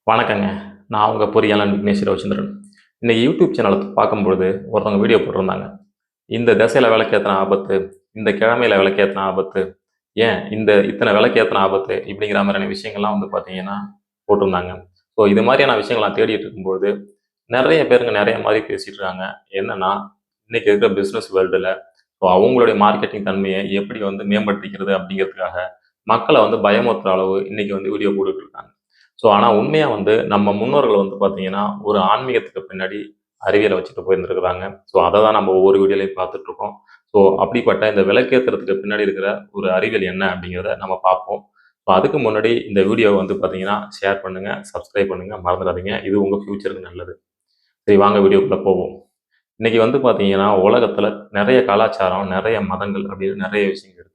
வணக்கங்க. நான் உங்க பொறியாளர் விக்னேஷ் ரவிச்சந்திரன். இன்னைக்கு யூடியூப் சேனல பார்க்கும்பொழுது ஒருத்தவங்க வீடியோ போட்டிருந்தாங்க. இந்த திசையில விளக்கேத்துனா ஆபத்து, இந்த கிழமையில விளக்கேத்துனா ஆபத்து, ஏன் இந்த இத்தனை விளக்கேத்துனா ஆபத்து இப்படிங்கிற மாதிரியான விஷயங்கள்லாம் வந்து பார்த்தீங்கன்னா போட்டிருந்தாங்க. ஸோ இது மாதிரியான விஷயங்கள் நான் தேடிட்டு இருக்கும்பொழுது, நெறைய பேருங்க நெறைய மாரி பேசிட்டு இருக்காங்க. என்னன்னா, இன்னைக்கு இருக்கிற பிசினஸ் வேர்ல்டுல ஸோ அவங்களுடைய மார்க்கெட்டிங் தன்மைய எப்படி வந்து மேம்படுத்திக்கிறது அப்படிங்கிறதுக்காக, மக்கள வந்து பயமுறுத்துற அளவு இன்னைக்கு வந்து வீடியோ போட்டுட்டு இருக்காங்க. ஸோ ஆனா உண்மையா வந்து நம்ம முன்னோர்கள் வந்து பார்த்தீங்கன்னா, ஒரு ஆன்மீகத்துக்கு பின்னாடி அறிவியல வச்சுட்டு போயிருந்திருக்கிறாங்க. ஸோ அத தான் நம்ம ஒவ்வொரு வீடியோலயும் பார்த்துட்டு இருக்கோம். ஸோ அப்படிப்பட்ட இந்த விளக்கேத்துறதுக்கு பின்னாடி இருக்கிற ஒரு அறிவியல் என்ன அப்படிங்கிறத நம்ம பார்ப்போம். ஸோ அதுக்கு முன்னாடி இந்த வீடியோவ வந்து பார்த்தீங்கன்னா, ஷேர் பண்ணுங்க, சப்ஸ்கிரைப் பண்ணுங்க, மறந்துடாதீங்க. இது உங்க ஃபியூச்சருக்கு நல்லது. சரி வாங்க வீடியோக்குள்ள போவோம். இன்னைக்கு வந்து பார்த்தீங்கன்னா, உலகத்துல நெறைய கலாச்சாரம், நெறைய மதங்கள் அப்படின்னு நெறைய விஷயங்கள் இருக்கு.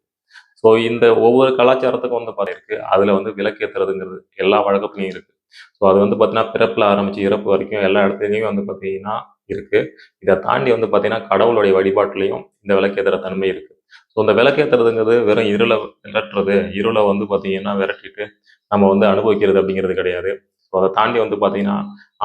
ஸோ இந்த ஒவ்வொரு கலாச்சாரத்துக்கும் வந்து இருக்கு. அதுல வந்து விளக்கேத்துறதுங்கிறது எல்லா வழக்கத்துலயும் இருக்கு. ஸோ அது வந்து பார்த்தீங்கன்னா, பிறப்புல ஆரம்பிச்சு இறப்பு வரைக்கும் எல்லா இடத்துலயுமே வந்து பார்த்தீங்கன்னா இருக்கு. இத தாண்டி வந்து பார்த்தீங்கன்னா, கடவுளுடைய வழிபாட்டுலயும் இந்த விளக்கேத்துற தன்மை இருக்கு. ஸோ இந்த விளக்கேத்துறதுங்கிறது வெறும் இருள விரட்டுறது, இருள வந்து பார்த்தீங்கன்னா விரட்டிட்டு நம்ம வந்து அனுபவிக்கிறது அப்படிங்கிறது கிடையாது. ஸோ அத தாண்டி வந்து பார்த்தீங்கன்னா,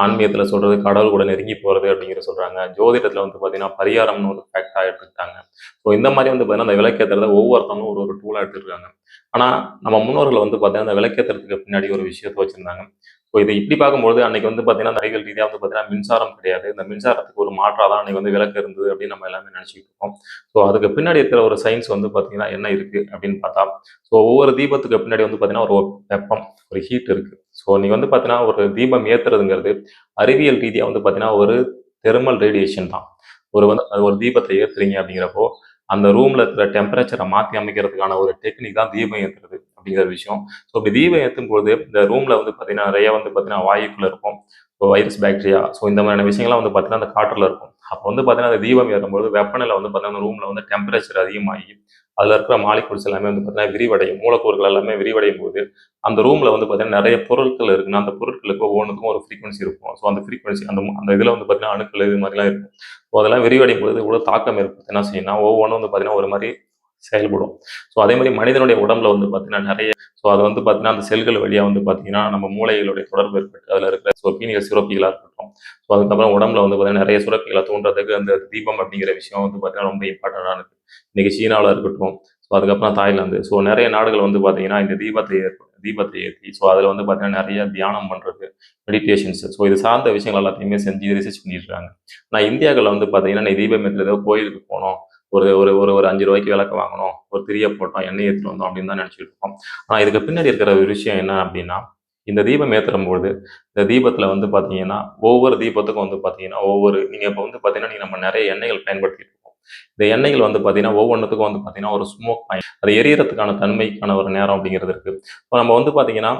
ஆன்மீகத்துல சொல்றது கடவுள் கூட நெருங்கி போறது அப்படிங்கிறத சொல்றாங்க. ஜோதிடத்துல வந்து பார்த்தீங்கன்னா, பரிகாரம்னு ஒரு ஃபேக்ட்டா எடுத்துக்கிட்டாங்க. ஸோ இந்த மாரி வந்து பார்த்தீங்கன்னா, அந்த விளக்கேத்துறத ஒவ்வொருத்தவங்களும் ஒரு ஒரு டூலா எடுத்துருக்காங்க. ஆனா, நம்ம முன்னோர்கள் வந்து பார்த்தீங்கன்னா, அந்த விளக்கேத்துறதுக்கு பின்னாடி ஒரு விஷயத்த வச்சிருந்தாங்க. ஸோ இத இப்படி பார்க்கும்பொழுது, அன்னைக்கு வந்து பார்த்தீங்கன்னா, அந்த அறிவியல் ரீதியா வந்து பார்த்தீங்கன்னா, மின்சாரம் கிடையாது. இந்த மின்சாரத்துக்கு ஒரு மாற்றா தான் அன்னைக்கு வந்து விளக்கு இருந்தது அப்படின்னு நம்ம எல்லாமே நெனச்சுக்கிட்டு இருக்கோம். ஸோ அதுக்கு பின்னாடி இருக்கிற ஒரு சயின்ஸ் வந்து பார்த்தீங்கன்னா, என்ன இருக்கு அப்படின்னு பார்த்தா, ஸோ ஒவ்வொரு தீபத்துக்கு பின்னாடி வந்து பார்த்தீங்கன்னா, ஒரு வெப்பம், ஒரு ஹீட் இருக்கு. ஸோ நீங்க வந்து பார்த்தீங்கன்னா, ஒரு தீபம் ஏத்துறதுங்கிறது அறிவியல் ரீதியா வந்து பார்த்தீங்கன்னா, ஒரு தெர்மல் ரேடியேஷன் தான். அது ஒரு தீபத்த ஏத்துறீங்க அப்படிங்கிறப்போ, அந்த ரூம்ல இருக்கிற டெம்பரேச்சர மாத்தி அமைக்கிறதுக்கான ஒரு டெக்னிக் தான் தீபம் ஏத்துறது அப்படிங்கிற விஷயம். ஸோ இப்படி தீபம் ஏத்தும்போது, இந்த ரூம்ல வந்து பார்த்தீங்கன்னா, நெறைய வந்து பார்த்தீங்கன்னா, வாயுக்கள் இருக்கும். இப்போ வைரஸ், பாக்டீரியா ஸோ இந்த மாதிரியான விஷயங்கள்லாம் வந்து பார்த்தீங்கன்னா, அந்த காற்றுல இருக்கும். அப்போ வந்து பார்த்தீங்கன்னா, அந்த தீபம் ஏறும்போது வெப்பநிலை வந்து பார்த்தீங்கன்னா, ரூம்ல வந்து டெம்பரேச்சர் அதிகமாகி, அதுல இருக்கிற மாலிக்யூல்ஸ் எல்லாமே வந்து பார்த்தீங்கன்னா, விரிவடையும். மூலக்கூறுகள் எல்லாமே விரிவடையும்போது, அந்த ரூம்ல வந்து பார்த்தீங்கன்னா, நெறைய பொருட்கள் இருக்குன்னா, அந்த பொருட்களுக்கு ஒவ்வொன்னுக்கும் ஒரு ஃப்ரீக்வன்சி இருக்கும். ஸோ அந்த ஃப்ரீக்வன்சி அந்த இதுல வந்து பார்த்தீங்கன்னா, அணுக்கள் இது மாதிரிலாம் இருக்கும். ஸோ அதெல்லாம் விரிவடையும் பொழுது இவ்வளோ தாக்கம் ஏற்படுத்த என்ன செய்யும்னா, ஒவ்வொன்னும் வந்து பார்த்தீங்கன்னா, ஒரு மாரி செயல்படும். ஸோ அதே மாரி மனிதனுடைய உடம்புல வந்து பார்த்தீங்கன்னா, நெறைய ஸோ அது வந்து பார்த்தீங்கன்னா, அந்த செல்கள் வழியா வந்து பார்த்தீங்கன்னா, நம்ம மூளைகளுடைய தொடர்பு ஏற்பட்டு, அதில இருக்கிற பீனியல் சுரப்பிகளா இருக்கட்டும், ஸோ அதுக்கப்புறம் உடம்புல வந்து பார்த்தீங்கன்னா, நெறைய சுரப்பிகள தூண்டுறதுக்கு அந்த தீபம் அப்படிங்கிற விஷயம் வந்து பார்த்தீங்கன்னா, ரொம்ப இம்பார்ட்டன்டானது. இன்னைக்கு சீனாவுல இருக்கட்டும், ஸோ அதுக்கப்புறம் தாய்லாந்து, ஸோ நெறைய நாடுகள் வந்து பார்த்தீங்கன்னா, இந்த தீபத்தை ஏத்தி, ஸோ அதில வந்து பார்த்தீங்கன்னா, நெறைய தியானம் பண்றது, மெடிடேஷன்ஸ் ஸோ இது சார்ந்த விஷயங்கள் எல்லாத்தையுமே செஞ்சு ரிசர்ச் பண்ணிட்டு இருக்காங்க. ஆனா இந்தியாக்கள்ல வந்து பார்த்தீங்கன்னா, இன்னைக்கு தீபம் ஏத்துறது ஏதோ கோயிலுக்கு போனோம். ஒரு ஒரு ஒரு ஒரு ரூ. 5 விளக்கு வாங்குனோம். ஒரு திரிய போட்டோம். எண்ணெய் ஏத்திட்டு வந்தோம் அப்படின்னு தான் நெனச்சுட்டு இருக்கோம். ஆனா இதுக்கு பின்னாடி இருக்கிற ஒரு விஷயம் என்ன அப்படின்னா, இந்த தீபம் ஏத்துறம்பொழுது, இந்த தீபத்துல வந்து பார்த்தீங்கன்னா, ஒவ்வொரு தீபத்துக்கும் வந்து பார்த்தீங்கன்னா, நீங்க இப்ப வந்து பார்த்தீங்கன்னா, நம்ம நெறைய எண்ணெய்கள் பயன்படுத்திட்டு இருக்கோம். இந்த எண்ணெய்கள் வந்து பார்த்தீங்கன்னா, ஒவ்வொன்னுத்துக்கும் வந்து பார்த்தீங்கன்னா, ஒரு ஸ்மோக் பாயிண்ட் அது எரியறதுக்கான தன்மைக்கான ஒரு நேரம் அப்படிங்கிறது இருக்கு. இப்ப நம்ம வந்து பார்த்தீங்கன்னா,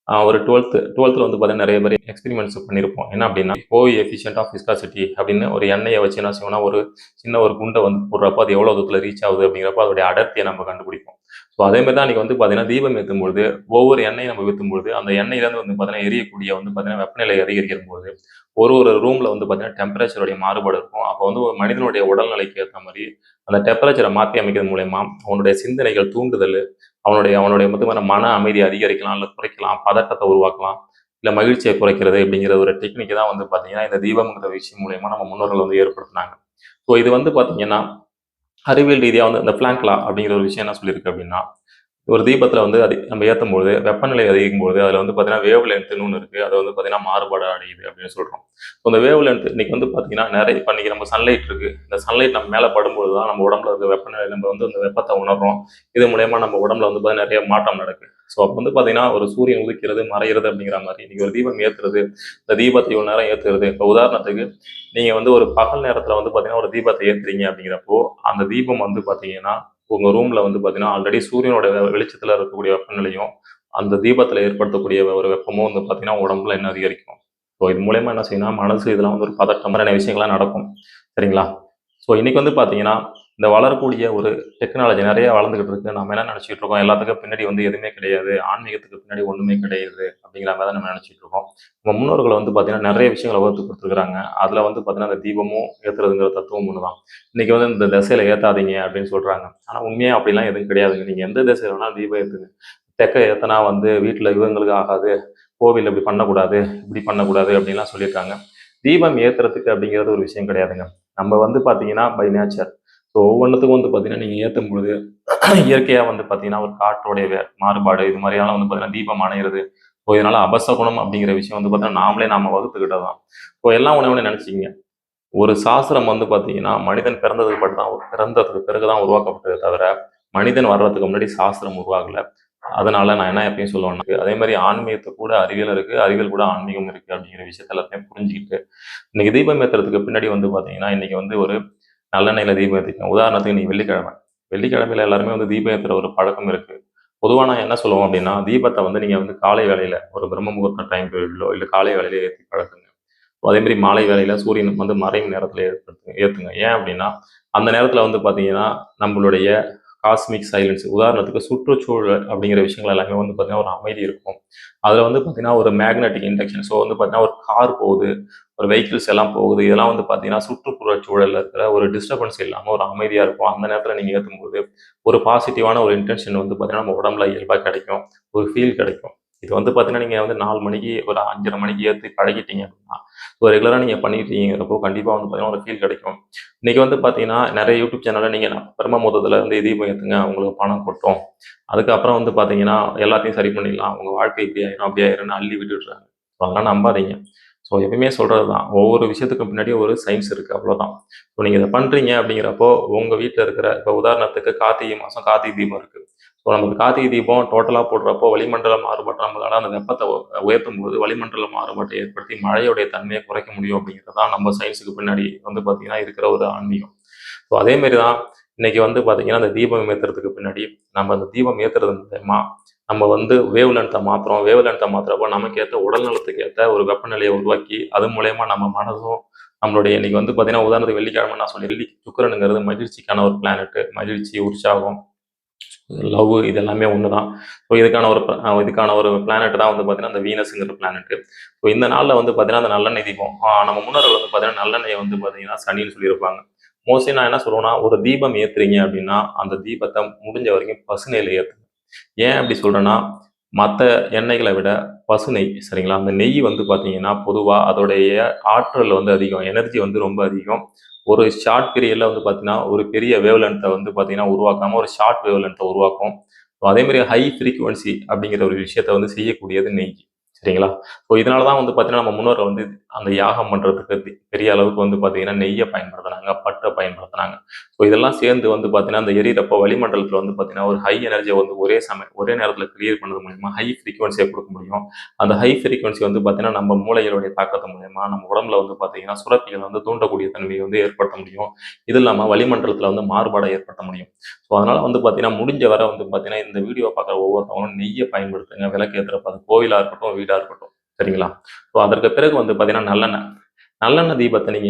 ஒரு 12த்ல வந்து பார்த்தீங்கன்னா, நெறைய பேர் எக்ஸ்பெரிமெண்ட்ஸ் பண்ணியிருப்போம். என்ன அப்டின்னா, கோஎஃபிஷியன்ட் ஆஃப் விஸ்காசிட்டி அப்படின்னு ஒரு எண்ணெய வச்சு என்ன செய்வோம்னா, ஒரு சின்ன ஒரு குண்ட வந்து போடுறப்போ, அது எவ்வளோ தூரத்தில ரீச் ஆகுது அப்படிங்கிறப்போ, அதோடைய அடர்த்திய நம்ம கண்டுபிடிப்போம். ஸோ அதே மாரி தான் அன்னைக்கு வந்து பார்த்தீங்கன்னா, தீபம் ஏத்தும்பொழுது, ஒவ்வொரு எண்ணெயும் நம்ம ஊத்தும்பொழுது, அந்த எண்ணெயிலேருந்து வந்து பார்த்தீங்கன்னா, எரியக்கூடிய வந்து பார்த்தீங்கன்னா, வெப்பநிலை அதிகரிக்கும்போது, ஒரு ஒரு ரூம்ல வந்து பார்த்தீங்கன்னா, டெம்பரேச்சருடைய மாறுபாடு இருக்கும். அப்போ வந்து ஒரு மனிதனுடைய உடல்நிலைக்கு ஏத்த மாரி, அந்த டெம்பரேச்சர மாத்தி அமைக்கிறது மூலியமா, அவனுடைய சிந்தனைகள் தூண்டுதல் அவனுடைய அவனுடைய வந்து மன அமைதியை அதிகரிக்கலாம், இல்ல குறைக்கலாம், பதட்டத்தை உருவாக்கலாம், இல்ல மகிழ்ச்சியை குறைக்கிறது அப்படிங்கிற ஒரு டெக்னிக் தான் வந்து பார்த்தீங்கன்னா, இந்த தீபம்ங்கிற விஷயம் மூலியமா நம்ம முன்னோர்கள் வந்து ஏற்படுத்துனாங்க. ஸோ இது வந்து பார்த்தீங்கன்னா, அறிவியல் ரீதியா வந்து இந்த பிளாங்க் லா அப்படிங்கிற ஒரு விஷயம் என்ன சொல்லியிருக்கு அப்படின்னா, ஒரு தீபத்தில வந்து அது நம்ம ஏத்தும்பொழுது, வெப்பநிலை அதிகரிக்கும்பொழுது, அதில வந்து பார்த்தீங்கன்னா, வேவ் லென்த்ன்னு ஒண்ணு இருக்கு. அது வந்து பார்த்தீங்கன்னா, மாறுபாடு அடையுது அப்படின்னு சொல்றோம். இந்த வேவ் லென்த் இன்னைக்கு வந்து பார்த்தீங்கன்னா, இப்ப இன்னைக்கு நம்ம சன்லைட் இருக்கு. இந்த சன்லைட் நம்ம மேல படும்பொழுது தான் நம்ம உடம்புல இருக்க வெப்பநிலை நம்ம வந்து அந்த வெப்பத்த உணர்றோம். இது மூலியமா நம்ம உடம்புல வந்து பார்த்தீங்கன்னா, நெறைய மாற்றம் நடக்குது. ஸோ அப்ப வந்து பார்த்தீங்கன்னா, ஒரு சூரியன் உதிக்கிறது, மறையிறது அப்படிங்கிற மாரி, இன்னைக்கு ஒரு தீபம் ஏத்துறது, இந்த தீபத்த இவ்வளோ நேரம் ஏத்துறது. இப்ப உதாரணத்துக்கு, நீங்க வந்து ஒரு பகல் நேரத்தில வந்து பார்த்தீங்கன்னா, ஒரு தீபத்த ஏத்துறீங்க அப்படிங்கிறப்போ, அந்த தீபம் வந்து பார்த்தீங்கன்னா, உங்க ரூம்ல வந்து பார்த்தீங்கன்னா, ஆல்ரெடி சூரியனோட வெளிச்சத்தில இருக்கக்கூடிய வெப்பநிலையும், அந்த தீபத்தில ஏற்படுத்தக்கூடிய ஒரு வெப்பமும் வந்து பார்த்தீங்கன்னா, உடம்புல இன்னும் அதிகரிக்கும். ஸோ இது மூலியமா என்ன செய்யும்னா, மனசு இதெல்லாம் வந்து ஒரு பதட்டம் மாதிரியான விஷயங்கள்லாம் நடக்கும். சரிங்களா? ஸோ இன்னைக்கு வந்து பார்த்தீங்கன்னா, இந்த வளரக்கூடிய ஒரு டெக்னாலஜி நெறைய வளர்ந்துகிட்டு இருக்கு. நம்ம என்ன நெனச்சுக்கிட்டு இருக்கோம், எல்லாத்துக்கும் பின்னாடி வந்து எதுவுமே கிடையாது. ஆன்மீகத்துக்கு பின்னாடி ஒண்ணுமே கிடையாது. அப்படிங்கிற மாரி தான் நம்ம நெனச்சுக்கிட்டு இருக்கோம். நம்ம முன்னோர்கள் வந்து பார்த்தீங்கன்னா, நெறைய விஷயங்கள வகுத்து குடுத்துருக்காங்க. அதுல வந்து பார்த்தீங்கன்னா, அந்த தீபமும் ஏத்துறதுங்கிற தத்துவம் ஒண்ணு தான். இன்னைக்கு வந்து இந்த திசையில ஏத்தாதீங்க அப்படின்னு சொல்றாங்க. ஆனா உண்மையா அப்படிலாம் எதுவும் கிடையாதுங்க. நீங்க எந்த திசையில வேணாலும் தீபம் ஏத்துங்க. தெற்க ஏத்துனா வந்து வீட்ல இவங்களுக்கு ஆகாது. கோவில் இப்படி பண்ணக்கூடாது, இப்படி பண்ணக்கூடாது அப்படின்லாம் சொல்லியிருக்காங்க. தீபம் ஏத்துறதுக்கு அப்படிங்கிறது ஒரு விஷயம் கிடையாதுங்க. நம்ம வந்து பார்த்தீங்கன்னா பை நேச்சர். ஸோ ஒவ்வொன்னுத்துக்கும் வந்து பார்த்தீங்கன்னா, நீங்க ஏத்தும் பொழுது இயற்கையா வந்து பார்த்தீங்கன்னா, ஒரு காற்றோடைய மாறுபாடு இது மாதிரியெல்லாம் வந்து பார்த்தீங்கன்னா, தீபம் அணையிறது. ஸோ இதனால அபசகுனம் அப்படிங்கிற விஷயம் வந்து பார்த்தீங்கன்னா, நாம வகுத்துக்கிட்டது தான். ஸோ எல்லாம் ஒண்ணு நினைச்சுக்கங்க. ஒரு சாஸ்திரம் வந்து பார்த்தீங்கன்னா, மனிதன் பிறந்ததுக்கு பிறகு தான் உருவாக்கப்பட்டதே தவிர, மனிதன் வர்றதுக்கு முன்னாடி சாஸ்திரம் உருவாகல. அதனால நான் என்ன எப்பயும் சொல்லுவேன்னா, அதே மாரி ஆன்மீகத்துக்கு கூட அறிவியல் இருக்கு, அறிவியல் கூட ஆன்மீகம் இருக்கு அப்படிங்கிற விஷயத்த எல்லாத்தையும் புரிஞ்சுக்கிட்டு, இன்னைக்கு தீபம் ஏத்துறதுக்கு பின்னாடி வந்து பார்த்தீங்கன்னா, இன்னைக்கு வந்து ஒரு நல்லெண்ணெயில தீபம் ஏத்திக்கணும். உதாரணத்துக்கு இன்னைக்கு வெள்ளிக்கிழமை. வெள்ளிக்கிழமையில எல்லாருமே வந்து தீபம் ஏத்துற ஒரு பழக்கம் இருக்கு. பொதுவா நான் என்ன சொல்லுவோம் அப்படின்னா, தீபத்த வந்து நீங்க வந்து காலை வேளையில ஒரு பிரம்ம முகூர்த்த டைம் பீரியட்லோ, இல்ல காலை வேளையில ஏத்தி பழக்குங்க. அதே மாரி மாலை வேளையில சூரியன் வந்து மறையும் நேரத்துல ஏத்துங்க. ஏன் அப்படின்னா, அந்த நேரத்துல வந்து பார்த்தீங்கன்னா, நம்மளுடைய காஸ்மிக் சைலன்ஸ் உதாரணத்துக்கு சுற்றுச்சூழல் அப்படிங்கிற விஷயங்கள் எல்லாமே வந்து பார்த்தீங்கன்னா, ஒரு அமைதி இருக்கும். அதுல வந்து பார்த்தீங்கன்னா, ஒரு மேக்னெட்டிக் இண்டக்ஷன். ஸோ வந்து பார்த்தீங்கன்னா, ஒரு கார் போகுது, ஒரு வெஹிக்கிள்ஸ் எல்லாம் போகுது. இதெல்லாம் வந்து பார்த்தீங்கன்னா, சுற்றுப்புற சூழல்ல இருக்கிற ஒரு டிஸ்டர்பன்ஸ் இல்லாம ஒரு அமைதியா இருக்கும். அந்த நேரத்துல நீங்க ஏத்தும்போது, ஒரு பாசிட்டிவான ஒரு இன்டென்ஷன் வந்து பார்த்தீங்கன்னா, நம்ம உடம்புல இயல்பா கிடைக்கும். ஒரு ஃபீல் கிடைக்கும். இது வந்து பார்த்தீங்கன்னா, நீங்க வந்து 4 மணிக்கு ஒரு 5:30 மணிக்கு ஏத்தி பழகிட்டீங்க அப்படின்னா, ஸோ ரெகுலரா நீங்க பண்ணிட்டு இருக்கீங்கிறப்போ கண்டிப்பா வந்து பார்த்தீங்கன்னா, ஒரு ஃபீல் கிடைக்கும். இன்னைக்கு வந்து பார்த்தீங்கன்னா, நெறைய யூடியூப் சேனல்ல நீங்க பிரம்ம முகூர்த்தத்துல வந்து தீபம் ஏத்துங்க, உங்களுக்கு பணம் கொட்டும். அதுக்கப்புறம் வந்து பார்த்தீங்கன்னா, எல்லாத்தையும் சரி பண்ணிடலாம். உங்க வாழ்க்கை இப்படி ஆயிரும், அப்படி ஆயிரும்னு அள்ளி விட்டுடுறாங்க. ஸோ அதெல்லாம் நம்பாதீங்க. ஸோ எப்பயுமே சொல்றது தான். ஒவ்வொரு விஷயத்துக்கும் பின்னாடி ஒரு சயின்ஸ் இருக்கு அவ்வளோதான். ஸோ நீங்க இத பண்றீங்க அப்படிங்கிறப்போ, உங்க வீட்ல இருக்கிற இப்போ உதாரணத்துக்கு கார்த்திகை மாசம் கார்த்திகை தீபம் இருக்கு. ஸோ நமக்கு கார்த்திகை தீபம் டோட்டலா போடுறப்போ வளிமண்டல மாறுபாட்ட நம்மளால அந்த வெப்பத்த உயர்த்தும்போது வளிமண்டல மாறுபாட்டை ஏற்படுத்தி மழையுடைய தன்மையை குறைக்க முடியும் அப்படிங்கிறது தான் நம்ம சயின்ஸுக்கு பின்னாடி வந்து பார்த்தீங்கன்னா இருக்கிற ஒரு ஆன்மீகம். ஸோ அதே மாரி தான் இன்னைக்கு வந்து பார்த்தீங்கன்னா, அந்த தீபம் ஏத்துறதுக்கு பின்னாடி நம்ம அந்த தீபம் ஏத்துறது மூலியமா நம்ம வந்து வேவ் லென்த்த மாத்துறோம். வேவ் லென்த்த மாத்துறப்போ நமக்கு ஏத்த உடல் நலத்துக்கு ஏத்த ஒரு வெப்பநிலையை உருவாக்கி, அது மூலியமா நம்ம மனதும் நம்மளுடைய இன்னைக்கு வந்து பார்த்தீங்கன்னா, உதாரணத்துக்கு வெள்ளிக்கிழமை நான் சொன்னேன். சுக்கிரனுங்கிறது மகிழ்ச்சிக்கான ஒரு பிளானெட். மகிழ்ச்சி, உற்சாகம், லவ் இது எல்லாமே ஒன்று தான். ஸோ இதுக்கான ஒரு பிளானெட் தான் வந்து பார்த்தீங்கன்னா, அந்த வீனஸ்ங்கிற பிளானெட். ஸோ இந்த நாள்ல வந்து பார்த்தீங்கன்னா, அந்த நல்லெண்ணெய் தீபம் நம்ம முன்னோர்கள் வந்து பார்த்தீங்கன்னா, நல்லெண்ணெயை வந்து பார்த்தீங்கன்னா, சனின்னு சொல்லியிருப்பாங்க. மோஸ்ட்லி நான் என்ன சொல்லுவேன்னா, ஒரு தீபம் ஏத்துறீங்க அப்படின்னா, அந்த தீபத்த முடிஞ்ச வரைக்கும் பசுநெய்ல ஏத்துங்க. ஏன் அப்படி சொல்றேன்னா, மத்த எண்ணெய்களை விட பசு நெய் சரிங்களா? அந்த நெய் வந்து பார்த்தீங்கன்னா, பொதுவா அதோடைய ஆற்றல் வந்து அதிகம். எனர்ஜி வந்து ரொம்ப அதிகம். ஒரு ஷார்ட் பீரியட்ல வந்து பார்த்தீங்கன்னா, ஒரு பெரிய வேவ் லென்த்த வந்து பார்த்தீங்கன்னா, உருவாக்காம ஒரு ஷார்ட் வேவ் லென்த்த உருவாக்கும். அதே மாரி ஹை ஃப்ரீக்வன்சி அப்படிங்கிற ஒரு விஷயத்த வந்து செய்யக்கூடியது நெய். சரிங்களா? ஸோ இதனால தான் வந்து பார்த்தீங்கன்னா, நம்ம முன்னோர்கள் வந்து அந்த யாகம் பண்றதுக்கு பெரிய அளவுக்கு வந்து பார்த்தீங்கன்னா, நெய்ய பயன்படுத்துனாங்க, பட்ட பயன்படுத்துனாங்க. ஸோ இதெல்லாம் சேர்ந்து வந்து பார்த்தீங்கன்னா, அந்த எரியிறப்போ வளிமண்டலத்தில வந்து பார்த்தீங்கன்னா, ஒரு ஹை எனர்ஜிய வந்து ஒரே நேரத்தில கிரியேட் பண்ணது மூலியமா ஹை ஃப்ரீக்வன்சிய குடுக்க முடியும். அந்த ஹை ஃப்ரீக்வன்சி வந்து பார்த்தீங்கன்னா, நம்ம மூளைகளுடைய தாக்கத்து மூலியமா நம்ம உடம்புல வந்து பார்த்தீங்கன்னா, சுரப்பிகள வந்து தூண்டக்கூடிய தன்மையை வந்து ஏற்படுத்த முடியும். இது இல்லாம வளிமண்டலத்தில வந்து மாறுபாட ஏற்படுத்த முடியும். ஸோ அதனால வந்து பார்த்தீங்கன்னா, முடிஞ்ச வரை வந்து பார்த்தீங்கன்னா, இந்த வீடியோ பார்க்குற ஒவ்வொருத்தவங்களும் நெய்ய பயன்படுத்துங்க. விளக்கேத்துறப்ப அது கோவிலா இருக்கட்டும், வீடா இருக்கட்டும். சரிங்களா? ஸோ அதற்கு பிறகு வந்து பார்த்தீங்கன்னா, நல்லெண்ணெய். நல்லெண்ணெய் தீபத்த நீங்க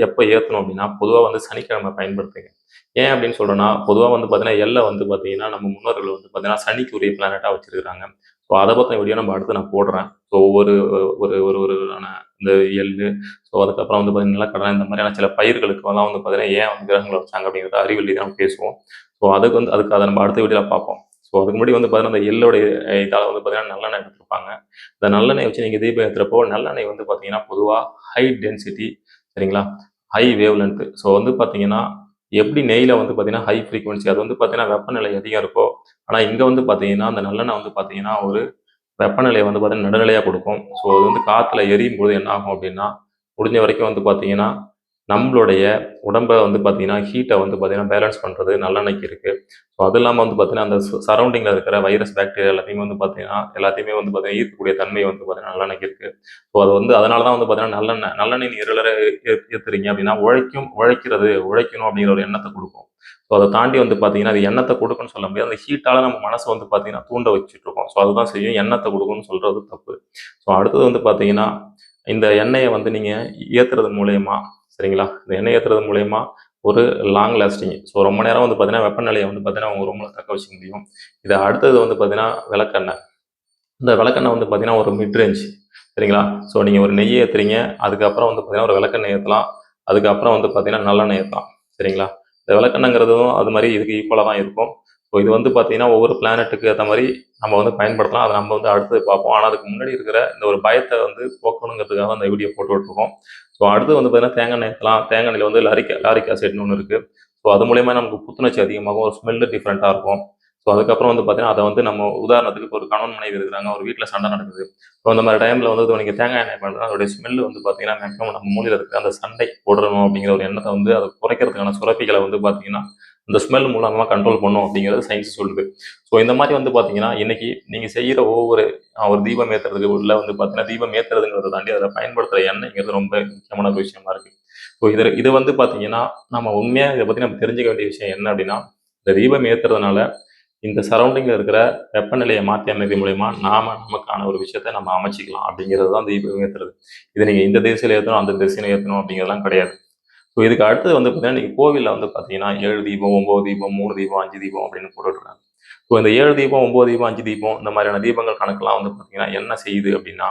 எப்ப ஏத்தணும் அப்படின்னா, பொதுவா வந்து சனிக்கிழமை பயன்படுத்துங்க. ஏன் அப்படின்னு சொல்றேன்னா, பொதுவா வந்து பார்த்தீங்கன்னா, எள்ள வந்து பார்த்தீங்கன்னா, நம்ம முன்னோர்கள் வந்து பார்த்தீங்கன்னா, சனிக்கு உரிய பிளானட்டா வச்சிருக்காங்க. ஸோ அத பத்தின வீடியோ நம்ம அடுத்து நான் போடுறேன். ஸோ ஒவ்வொரு ஒரு ஒரு ஒரு இந்த எள்ளு, ஸோ அதுக்கப்புறம் வந்து பார்த்தீங்கன்னா, நிலக்கடலை இந்த மாதிரியான சில பயிர்களுக்கெல்லாம் வந்து பார்த்தீங்கன்னா, ஏன் வந்து கிரகங்கள வச்சாங்க அப்படிங்கிறத அறிவியல் ரீதியா நம்ம பேசுவோம். ஸோ அதுக்கு அத நம்ம அடுத்த வீடியோல பார்ப்போம். ஸோ அதுக்கு முன்னாடி வந்து பார்த்தீங்கன்னா, அந்த எள்ளோடைய இதால வந்து பார்த்தீங்கன்னா, நல்லெண்ணெய் எடுத்திருப்பாங்க. இந்த நல்லெண்ணெய் வச்சு நீங்க தீபம் ஏத்துறப்போ, நல்லெண்ணெய் வந்து பார்த்தீங்கன்னா, பொதுவா ஹை டென்சிட்டி சரிங்களா? High wave length. ஸோ வந்து பார்த்தீங்கன்னா, எப்படி நெய்யில வந்து பார்த்தீங்கன்னா, ஹை ஃப்ரீக்வன்சி அது வந்து பார்த்தீங்கன்னா, வெப்பநிலை அதிகம் இருக்கோ, ஆனா இங்க வந்து பார்த்தீங்கன்னா, அந்த நல்லெண்ணெய் வந்து பார்த்தீங்கன்னா, ஒரு வெப்பநிலைய வந்து பார்த்தீங்கன்னா, நடுநிலையா குடுக்கும். ஸோ அது வந்து காத்துல எரியும்போது என்ன ஆகும் அப்டின்னா, முடிஞ்ச வரைக்கும் வந்து பார்த்தீங்கன்னா, நம்மளுடைய உடம்ப வந்து பார்த்தீங்கன்னா, ஹீட்ட வந்து பார்த்தீங்கன்னா, பேலன்ஸ் பண்றது நல்லெண்ணெய்க்கு இருக்கு. ஸோ அது இல்லாம வந்து பார்த்தீங்கன்னா, அந்த சரவுண்டிங்ல இருக்கிற வைரஸ், பாக்டீரியா எல்லாத்தையுமே வந்து பார்த்தீங்கன்னா, ஈர்க்கக்கூடிய தன்மை வந்து பார்த்தீங்கன்னா, நல்லெண்ணெய்க்கு இருக்கு. ஸோ அது வந்து அதனால தான் வந்து பார்த்தீங்கன்னா, நல்லெண்ணெய் நீங்க ரெகுலரா ஏத்துறீங்க அப்டின்னா, உழைக்கணும் அப்டிங்கிற ஒரு எண்ணத்த குடுக்கும். ஸோ அத தாண்டி வந்து பார்த்தீங்கன்னா, அது எண்ணத்த குடுக்கும்னு சொல்ல முடியாது. அந்த ஹீட்டால நம்ம மனச வந்து பார்த்தீங்கன்னா, தூண்ட வச்சுட்டுருக்கோம். ஸோ அதுதான் செய்யும். எண்ணத்த குடுக்கும்னு சொல்றது தப்பு. ஸோ அடுத்தது வந்து பார்த்தீங்கன்னா, இந்த எண்ணெய வந்து நீங்க ஏத்துறது மூலியமா சரிங்களா? இந்த எண்ணெய் ஏத்துறது மூலியமா ஒரு லாங் லாஸ்டிங். ஸோ ரொம்ப நேரம் வந்து பார்த்தீங்கன்னா, வெப்பநிலைய வந்து பார்த்தீங்கன்னா, உங்க ரூம்ல தக்க வச்சுக்க முடியும். இது அடுத்தது வந்து பார்த்தீங்கன்னா, விளக்கெண்ணெய். இந்த விளக்கெண்ணெய் வந்து பார்த்தீங்கன்னா, ஒரு மிட் ரேஞ்ச் சரிங்களா? ஸோ நீங்க ஒரு நெய் ஏத்துறீங்க. அதுக்கப்புறம் வந்து பார்த்தீங்கன்னா, ஒரு விளக்கெண்ணெய் ஏத்தலாம். அதுக்கப்புறம் வந்து பார்த்தீங்கன்னா, நல்லெண்ணெய் ஏத்தலாம். சரிங்களா? இந்த விளக்கெண்ணெய்ங்கிறதும் அது மாரி இதுக்கு ஈக்குவலா தான் இருக்கும். ஸோ இது வந்து பார்த்தீங்கன்னா ஒவ்வொரு பிளானட்டுக்கு ஏற்ற மாதிரி நம்ம வந்து பயன்படுத்தலாம். அதை நம்ம வந்து அடுத்தது பார்ப்போம். ஆனால் அதுக்கு முன்னாடி இருக்கிற இந்த ஒரு பயத்தை வந்து போக்கணுங்கிறதுக்காக அந்த வீடியோ போட்டு விட்டுருக்கோம். ஸோ அடுத்து வந்து பார்த்தீங்கன்னா தேங்காய் எண்ணெய் ஏற்றலாம். தேங்காய் எண்ணெயில் வந்து லாரிக் ஆசிட்னு ஒன்று இருக்குது. ஸோ அது மூலயமா நமக்கு புத்துணர்ச்சி அதிகமாகும், ஒரு ஸ்மெல்லு டிஃப்ரெண்ட்டாக இருக்கும். ஸோ அதுக்கப்புறம் வந்து பார்த்தீங்கன்னா அதை வந்து நம்ம உதாரணத்துக்கு இப்போ ஒரு கணவன் மனைவி இருக்கிறாங்க, ஒரு வீட்டில் சண்டை நடக்குது. ஸோ அந்த மாதிரி டைமில் வந்து நீங்கள் தேங்காய் எண்ணெய் பண்ணுறா அதோடைய ஸ்மெல்லு வந்து பார்த்தீங்கன்னா மேக்ஸிமம் நம்ம மூலையில் இருக்கிற அந்த சண்டை போடணும் அப்படிங்கிற ஒரு எண்ணத்தை வந்து அதை குறைக்கிறதுக்கான சுரப்பிகளை வந்து பார்த்தீங்கன்னா அந்த ஸ்மெல் மூலமாக கண்ட்ரோல் பண்ணும் அப்படிங்கிறது சயின்ஸ் சொல்லுது. ஸோ இந்த மாதிரி வந்து பார்த்தீங்கன்னா இன்னைக்கு நீங்கள் செய்கிற ஒவ்வொரு ஒரு தீபம் ஏற்றுறதுக்கு உள்ள வந்து பார்த்தீங்கன்னா தீபம் ஏற்றுறதுங்கிறத தாண்டி அதில் பயன்படுத்துகிற எண்ணெய்ங்கிறது ரொம்ப முக்கியமான ஒரு விஷயமா இருக்குது. ஸோ இது வந்து பார்த்தீங்கன்னா நம்ம உண்மையாக இதை பற்றி நம்ம தெரிஞ்சுக்க வேண்டிய விஷயம் என்ன அப்படின்னா, இந்த தீபம் ஏற்றுறதுனால இந்த சரௌண்டிங்கில் இருக்கிற வெப்பநிலையை மாற்றி அமைக்கிறது மூலயமா நமக்கான ஒரு விஷயத்த நம்ம அமைச்சிக்கலாம் அப்படிங்கிறது தான் தீபம் ஏற்றுறது. இது நீங்கள் இந்த திசையில் ஏற்றணும் அந்த திசையில் ஏற்றணும் அப்படிங்கிறதுலாம் கிடையாது. ஸோ இதுக்கு அடுத்தது வந்து பார்த்தீங்கன்னா நீங்கள் கோவிலில் வந்து பார்த்தீங்கன்னா 7 தீபம் 9 தீபம் 3 தீபம் 5 தீபம் அப்படின்னு போட்டுட்ருக்காங்க. ஸோ இந்த 7 தீபம் 9 தீபம் 5 தீபம் இந்த மாதிரியான தீபங்கள் கணக்கெல்லாம் வந்து பார்த்தீங்கன்னா என்ன செய்யுது அப்படின்னா,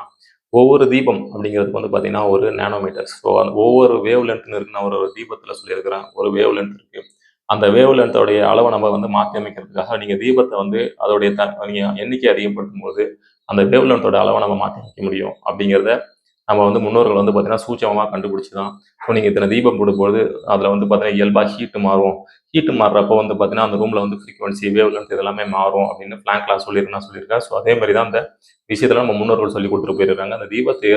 ஒவ்வொரு தீபம் அப்படிங்கிறதுக்கு வந்து பார்த்தீங்கன்னா ஒரு நேனோமீட்டர்ஸ். ஸோ அந்த ஒவ்வொரு வேவ் லென்த்னு இருக்கு. நான் ஒரு தீபத்தில் சொல்லியிருக்கிறேன், ஒரு வேவ் லென்த் இருக்குது. அந்த வேவ் லென்த்தோடைய அளவை நம்ம வந்து மாற்றி அமைக்கிறதுக்காக நீங்கள் தீபத்தை வந்து அதோடைய நீங்கள் எண்ணிக்கை அதிகப்படுத்தும் போது அந்த வேவ் லென்த்தோட அளவை நம்ம மாற்றி அமைக்க முடியும் அப்படிங்கிறத நம்ம வந்து முன்னோர்கள் வந்து பார்த்தீங்கன்னா சூட்சமமாக கண்டுபிடிச்சி தான். ஸோ நீங்கள் இத்தனை தீபம் போடும்போது அதில் வந்து பார்த்தீங்கன்னா இயல்பாக ஹீட்டு மாறும். ஹீட்டு மாறுறப்போ வந்து பார்த்தீங்கன்னா அந்த ரூமில் வந்து ஃப்ரீக்வன்சி வேவ் லென்த் இதெல்லாமே மாறும் அப்படின்னு பிளாங்க்லாம் சொல்லியிருக்கேன். ஸோ அதே மாதிரி தான் அந்த விஷயத்தில் நம்ம முன்னோர்கள் சொல்லி கொடுத்துட்டு போயிருக்காங்க. அந்த தீபத்தை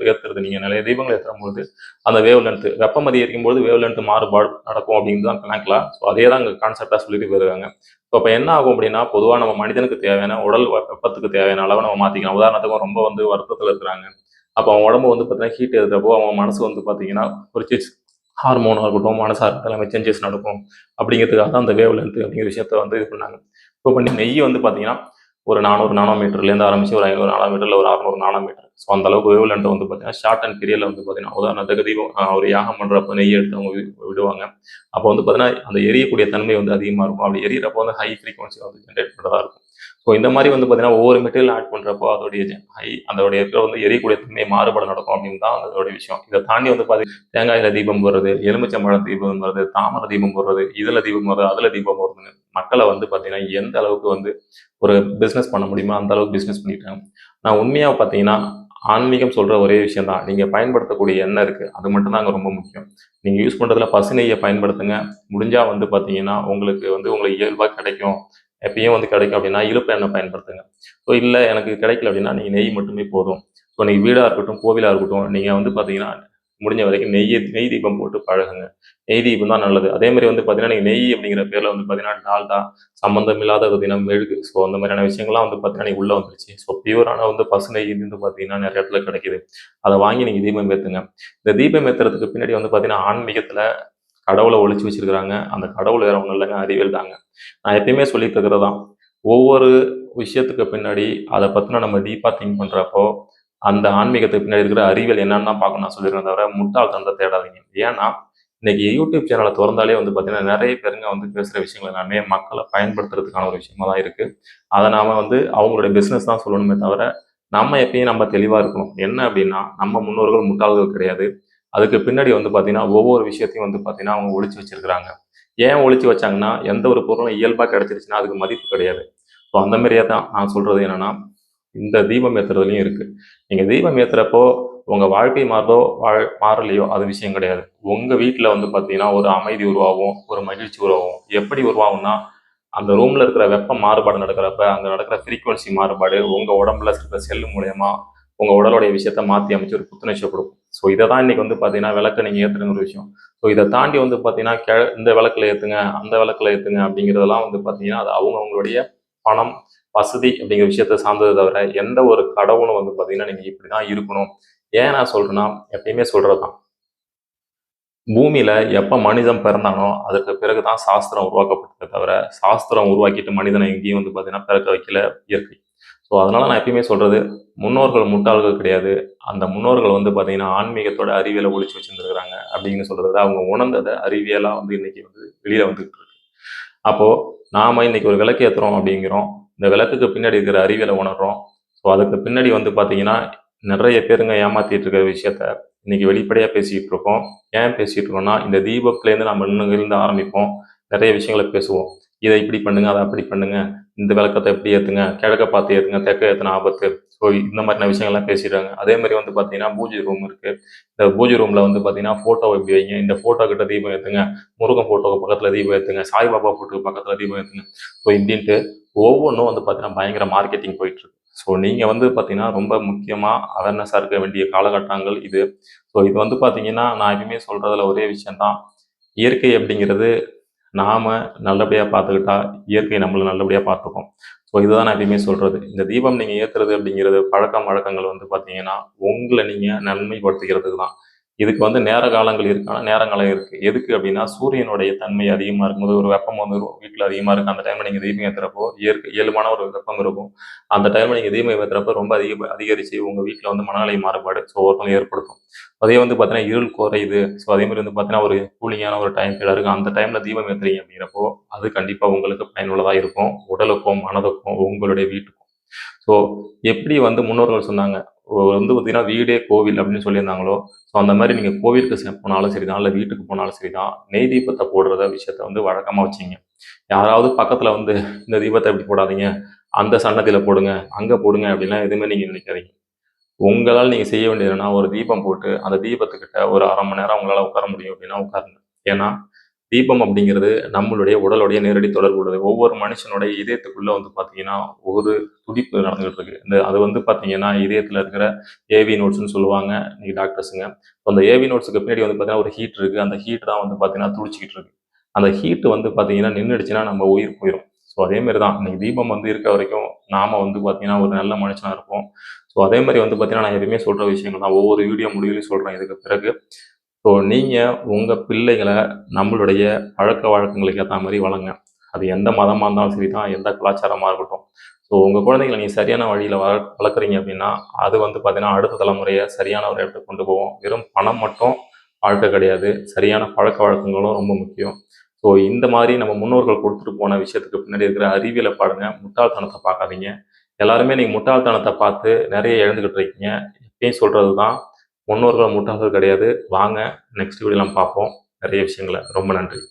ஏற்றுறது நீங்கள் நிறைய தீபங்கள் ஏற்றும்போது அந்த வேவ் லென்த் வெப்பம் அதிகரிக்கும் போது வேவ் லென்த் மாறுபாடு நடக்கும் அப்படின்னு தான் பிளாங்க்லாம். ஸோ அதே தான் அங்கே கான்செப்டாக சொல்லிட்டு போயிருக்காங்க. ஸோ அப்போ என்ன ஆகும் அப்படின்னா, பொதுவாக நம்ம மனிதனுக்கு தேவையான உடல் வெப்பத்துக்கு தேவையான அளவை நம்ம மாற்றிக்கலாம். உதாரணத்துக்கு ரொம்ப வந்து வருத்தத்தில் இருக்கிறாங்க, அப்போ அவன் உடம்பு வந்து பார்த்தீங்கன்னா ஹீட் இருக்கிறப்போ அவன் மனசு வந்து பார்த்தீங்கன்னா ஒரு ஹார்மோனாக இருக்கட்டும், மனசாக இருக்கட்டும் எல்லாமே சேஞ்சஸ் நடக்கும் அப்படிங்கிறதுக்காக தான் அந்த வேவ் லென்த் அப்படிங்கிற விஷயத்த வந்து இது பண்ணாங்க. இப்போ பண்ணி நெய் வந்து பார்த்தீங்கன்னா ஒரு 400 நானோமீட்டர்லேருந்து ஆரம்பிச்சு ஒரு 500 நானோமீட்டர், ஒரு 600 நானோமீட்டர். ஸோ அந்த அளவுக்கு வேவ் லென்த் வந்து பார்த்தீங்கன்னா ஷார்ட் அண்ட் பீரியடில் வந்து பார்த்தீங்கன்னா உதாரணத்துக்கு தீபம் ஒரு யாகம் பண்ணுறப்போ நெய் எடுத்து அவங்க விடுவாங்க. அப்போ வந்து பார்த்தீங்கன்னா அந்த எரியக்கூடிய தன்மை வந்து அதிகமாக இருக்கும். அப்படி எரியறப்போ வந்து ஹை ஃப்ரீக்வன்சி வந்து ஜென்ரேட் பண்ணுறதா இருக்கும். ஸோ இந்த மாதிரி வந்து பார்த்தீங்கன்னா ஒவ்வொரு மெட்டீரியல் ஆட் பண்ணுறப்போ அதோடைய இருக்கிற வந்து எரியக்கூடிய தன்மை மாறுபாடு நடக்கும் அப்படின்னு தான் அதோடைய விஷயம். இதை தாண்டி வந்து பார்த்தீங்கன்னா தேங்காயில் தீபம் போடுறது, எலுமிச்சம்பழம் தீபம் போடுறது, தாமரை தீபம் போடுறது, இதில் தீபம் போடுறது, அதில் தீபம் போடுறதுன்னு மக்களை வந்து பார்த்தீங்கன்னா எந்த அளவுக்கு வந்து ஒரு பிஸ்னஸ் பண்ண முடியுமோ அந்த அளவுக்கு பிஸ்னஸ் பண்ணிட்டாங்க. நான் உண்மையாக பார்த்தீங்கன்னா ஆன்மீகம் சொல்கிற ஒரே விஷயம் தான், நீங்கள் பயன்படுத்தக்கூடிய எண்ணெய் இருக்குது அது மட்டும்தான் அங்கே ரொம்ப முக்கியம். நீங்கள் யூஸ் பண்ணுறதுல பசு நெய்யை பயன்படுத்துங்க. முடிஞ்சால் வந்து பார்த்தீங்கன்னா உங்களுக்கு இயல்பாக கிடைக்கும், எப்பயும் வந்து கிடைக்கும் அப்படின்னா இழுப்பு எண்ணெய் பயன்படுத்துங்க. ஸோ இல்லை எனக்கு கிடைக்கல அப்படின்னா நீங்கள் நெய் மட்டுமே போதும். ஸோ நீங்கள் வீடாக இருக்கட்டும் கோவிலாக இருக்கட்டும் நீங்கள் வந்து பார்த்தீங்கன்னா முடிஞ்ச வரைக்கும் நெய் தீபம் போட்டு பழகுங்க. நெய் தீபம் தான் நல்லது. அதே மாதிரி வந்து பார்த்தீங்கன்னா நீங்கள் நெய் அப்படிங்கிற பேரில் வந்து பார்த்தீங்கன்னா டால்டா சம்மந்தம் இல்லாத தினம் மெழுகு, ஸோ அந்த மாதிரியான விஷயங்கள்லாம் வந்து பார்த்தீங்கன்னா நீங்கள் உள்ளே வந்துருச்சு. ஸோ பியூரான வந்து பசு நெய் வந்து பார்த்தீங்கன்னா நிறைய இடத்துல கிடைக்குது. அதை வாங்கி நீங்கள் தீபம் ஏற்றுங்க. இந்த தீபம் ஏற்றுறதுக்கு பின்னாடி வந்து பார்த்தீங்கன்னா ஆன்மீகத்தில் கடவுளை ஒழிச்சு வச்சிருக்கிறாங்க. அந்த கடவுள் வேற ஒன்றும் இல்லைங்க, அறிவியல் தாங்க. நான் எப்பயுமே சொல்லிட்டு இருக்கிறது தான், ஒவ்வொரு விஷயத்துக்கு பின்னாடி அதை பற்றின நம்ம டீப்பாக திங்க் பண்ணுறப்போ அந்த ஆன்மீகத்துக்கு பின்னாடி இருக்கிற அறிவியல் என்னன்னு தான் பார்க்கணும் நான் சொல்லியிருக்கேன், தவிர முட்டாள்தனத்தை தேடாதீங்க. ஏன்னா இன்னைக்கு யூடியூப் சேனலை திறந்தாலே வந்து பார்த்தீங்கன்னா நிறைய பேருங்க வந்து பேசுகிற விஷயங்கள் எல்லாமே மக்களை பயன்படுத்துறதுக்கான ஒரு விஷயமா தான் இருக்குது. அதை நாம் வந்து அவங்களுடைய பிஸ்னஸ் தான் சொல்லணுமே தவிர நம்ம எப்பயும் நம்ம தெளிவாக இருக்கணும். என்ன அப்படின்னா நம்ம முன்னோர்கள் முட்டாள்கள் கிடையாது. அதுக்கு பின்னாடி வந்து பார்த்தீங்கன்னா ஒவ்வொரு விஷயத்தையும் வந்து பார்த்தீங்கன்னா அவங்க ஒழிச்சு வச்சிருக்கிறாங்க. ஏன் ஒழிச்சு வச்சாங்கன்னா எந்த ஒரு பொருளும் இயல்பாக கிடைச்சிருச்சுன்னா அதுக்கு மதிப்பு கிடையாது. ஸோ அந்த மாதிரியே தான் நான் சொல்கிறது என்னென்னா, இந்த தீபம் ஏற்றுறதுலையும் இருக்குது. நீங்கள் தீபம் ஏற்றுறப்போ உங்கள் வாழ்க்கை மாறலையோ அது விஷயம் கிடையாது. உங்கள் வீட்டில் வந்து பார்த்தீங்கன்னா ஒரு அமைதி உருவாகும், ஒரு மகிழ்ச்சி உருவாகும். எப்படி உருவாகும்னா, அந்த ரூமில் இருக்கிற வெப்ப மாறுபாடு நடக்கிறப்ப அங்கே நடக்கிற ஃப்ரீக்வன்சி மாறுபாடு உங்கள் உடம்புல இருக்கிற செல்லு மூலயமா உங்கள் உடலுடைய விஷயத்த மாற்றி அமைச்சு ஒரு புத்துணர்ச்சியை கொடுக்கும். ஸோ இதை தான் இன்றைக்கி வந்து பார்த்தீங்கன்னா விளக்கை நீங்கள் ஏற்றுங்கிற ஒரு விஷயம். ஸோ இதை தாண்டி வந்து பார்த்தீங்கன்னா இந்த விளக்கில் ஏற்றுங்க அந்த விளக்கில் ஏற்றுங்க அப்படிங்கிறதெல்லாம் வந்து பார்த்தீங்கன்னா அது அவங்களுடைய பணம் வசதி அப்படிங்கிற விஷயத்த சார்ந்ததை தவிர எந்த ஒரு கடவுளும் வந்து பார்த்தீங்கன்னா நீங்கள் இப்படி தான் இருக்கணும். ஏன் நான் சொல்கிறேன்னா எப்பயுமே சொல்கிறது தான், பூமியில் எப்போ மனிதன் பிறந்தானோ அதற்கு பிறகு தான் சாஸ்திரம் உருவாக்கப்பட்டதை தவிர சாஸ்திரம் உருவாக்கிட்டு மனிதனை எங்கேயும் வந்து பார்த்தீங்கன்னா பிறக்க வைக்கல இயற்கை. ஸோ அதனால் நான் எப்பயுமே சொல்கிறது, முன்னோர்கள் முட்டாள்கள் கிடையாது. அந்த முன்னோர்கள் வந்து பார்த்தீங்கன்னா ஆன்மீகத்தோட அறிவியலை ஒழிச்சு வச்சுருந்துருக்குறாங்க அப்படின்னு சொல்கிறத அவங்க உணர்ந்ததை அறிவியலாக வந்து இன்றைக்கி வந்து வெளியில் வந்துக்கிட்டு இருக்கு. அப்போது நாம் இன்றைக்கி ஒரு விளக்கு ஏற்றுறோம் அப்படிங்கிறோம், இந்த விளக்குக்கு பின்னாடி இருக்கிற அறிவியலை உணர்றோம். ஸோ அதுக்கு பின்னாடி வந்து பார்த்தீங்கன்னா நிறைய பேருங்க ஏமாற்றிட்டு இருக்கிற விஷயத்த இன்றைக்கி வெளிப்படையாக பேசிக்கிட்டு இருக்கோம். ஏன் பேசிகிட்டு இருக்கோம்னா, இந்த தீபத்துலேருந்து நம்ம இன்னும் இருந்து ஆரம்பிப்போம், நிறைய விஷயங்களை பேசுவோம். இதை இப்படி பண்ணுங்க, அதை அப்படி பண்ணுங்க, இந்த விளக்கத்தை எப்படி ஏற்றுங்க, கிழக்க பார்த்து ஏற்றுங்க, தெற்க ஏற்றின ஆபத்து. ஸோ இந்த மாதிரியான விஷயங்கள்லாம் பேசிடுறாங்க. அதே மாதிரி வந்து பார்த்தீங்கன்னா பூஜை ரூம் இருக்குது. இந்த பூஜை ரூமில் வந்து பார்த்தீங்கன்னா ஃபோட்டோ எப்படி வைங்க, இந்த ஃபோட்டோ கிட்ட தீபம் ஏற்றுங்க, முருகன் ஃபோட்டோவுக்கு பக்கத்தில் தீபம் ஏற்றுங்க, சாய்பாபா ஃபோட்டோவுக்கு பக்கத்தில் தீபம் ஏற்றுங்க. ஸோ இப்படின்ட்டு ஒவ்வொன்றும் வந்து பார்த்தீங்கன்னா பயங்கர மார்க்கெட்டிங் போயிட்டுருக்கு. ஸோ நீங்கள் வந்து பார்த்தீங்கன்னா ரொம்ப முக்கியமாக அவேர்னஸாக இருக்க வேண்டிய காலகட்டங்கள் இது. ஸோ இது வந்து பார்த்தீங்கன்னா நான் எப்பயுமே சொல்கிறதுல ஒரே விஷயந்தான், இயற்கை அப்படிங்கிறது நாம நல்லபடியா பார்த்துக்கிட்டா, இயற்கை நம்மள நல்லபடியா பார்த்துக்கும். ஸோ இதுதான் நான் எப்பயுமே சொல்றது. இந்த தீபம் நீங்க ஏத்துறது அப்படிங்கிறது பழக்கம் வழக்கங்கள் வந்து பார்த்தீங்கன்னா, உங்கள நீங்க நன்மைப்படுத்திக்கிறதுக்கு தான். இதுக்கு வந்து நேர காலங்கள் இருக்கானா, நேரங்களும் இருக்கு. எதுக்கு அப்படின்னா, சூரியனுடைய தன்மை அதிகமா இருக்கும்போது, ஒரு வெப்பம் வந்து வீட்ல அதிகமா இருக்கு. அந்த டைம்ல நீங்க தீபம் ஏத்துறப்போ, இயல்பான ஒரு வெப்பம் இருக்கும். அந்த டைம்ல நீங்க தீபம் ஏத்துறப்போ ரொம்ப அதிகரிச்சு உங்க வீட்ல வந்து மனநிலை மாறுபாடு ஒவ்வொருத்தவங்களும் ஏற்படுத்தும். அதே வந்து பார்த்தீங்கன்னா, இருள் குறையுது. ஸோ அதே மாரி வந்து பார்த்தீங்கன்னா, ஒரு கூலிங்கான ஒரு டைம் பீரியடா இருக்கும். அந்த டைம்ல தீபம் ஏத்துறீங்க அப்படிங்கிறப்போ, அது கண்டிப்பா உங்களுக்கு பயனுள்ளதா இருக்கும். உடலுக்கும், மனதுக்கும், உங்களுடைய வீட்டுக்கும். ஸோ எப்படி வந்து முன்னோர்கள் சொன்னாங்க, வந்து பார்த்தீங்கன்னா, "வீடே கோவில்" அப்படின்னு சொல்லியிருந்தாங்களோ, ஸோ அந்த மாரி நீங்க கோவிலுக்கு போனாலும் சரிதான், இல்ல வீட்டுக்கு போனாலும் சரிதான், நெய் தீபத்த போடுறத விஷயத்த வந்து வழக்கமா வச்சுக்கங்க. யாராவது பக்கத்துல வந்து, "இந்த தீபத்த இப்படி போடாதீங்க, அந்த சன்னதியில போடுங்க, அங்க போடுங்க" அப்படிலாம் எதுவுமே நீங்க நினைக்காதீங்க. உங்களால நீங்க செய்ய வேண்டியது என்னன்னா, ஒரு தீபம் போட்டு, அந்த தீபத்துக்கிட்ட ஒரு 1/2 மணி நேரம் உங்களால உட்கார முடியும் அப்படின்னா உட்காருங்க. ஏன்னா, தீபம் அப்படிங்கிறது நம்மளுடைய உடலுடைய நேரடி தொடர்பு உள்ளது. ஒவ்வொரு மனுஷனுடைய இதயத்துக்குள்ள வந்து பார்த்தீங்கன்னா, ஒரு துடிப்பு நடந்துகிட்டு இருக்கு. அது வந்து பார்த்தீங்கன்னா, இதயத்துல இருக்கிற ஏவி நோட்ஸ்ன்னு சொல்லுவாங்க இன்னைக்கு டாக்டர்ஸுங்க. அந்த ஏவி நோட்ஸ்க்கு பின்னாடி வந்து பார்த்தீங்கன்னா, ஒரு ஹீட் இருக்கு. அந்த ஹீட் தான் வந்து பார்த்தீங்கன்னா, துடிச்சுக்கிட்டு இருக்கு. அந்த ஹீட் வந்து பார்த்தீங்கன்னா, நின்னுடுச்சுன்னா நம்ம உயிர் போயிரும். ஸோ அதே மாரி தான். இன்னைக்கு தீபம் வந்து இருக்க வரைக்கும், நாம வந்து பார்த்தீங்கன்னா, ஒரு நல்ல மனுஷனா இருப்போம். ஸோ அதே மாரி வந்து பார்த்தீங்கன்னா, நான் எப்பயுமே சொல்ற விஷயங்கள் தான். ஒவ்வொரு வீடியோ முடிவிலும் சொல்றேன் இதுக்கு பிறகு. ஸோ நீங்க உங்க பிள்ளைகள நம்மளுடைய பழக்கவழக்கங்களுக்கு ஏத்தா மாரி வளங்க. அது எந்த மதமா இருந்தாலும் சரி தான், எந்த கலாச்சாரமா இருக்கட்டும். ஸோ உங்க குழந்தைகள நீங்க சரியான வழியில வளர்க்குறீங்க அப்படின்னா, அது வந்து பார்த்தீங்கன்னா, அடுத்த தலைமுறைய சரியான ஒரு இடத்துக்கு கொண்டு போகும். வெறும் பணம் மட்டும் வாழ்க்கை கிடையாது. சரியான பழக்கவழக்கங்களும் ரொம்ப முக்கியம். ஸோ இந்த மாரி நம்ம முன்னோர்கள் குடுத்துட்டு போன விஷயத்துக்கு பின்னாடி இருக்கிற அறிவியல பாருங்க. முட்டாள்தனத்த பார்க்காதீங்க. எல்லாருமே நீங்க முட்டாள்தனத்த பார்த்து நெறைய இழந்துகிட்டு இருக்கீங்க. இப்பயும் சொல்றது தான், முன்னோர்கள் முட்டாள்கள் கிடையாது. வாங்க நெக்ஸ்ட் வீடியோல நம்ம பார்ப்போம். நெறைய விஷயங்கள. ரொம்ப நன்றி.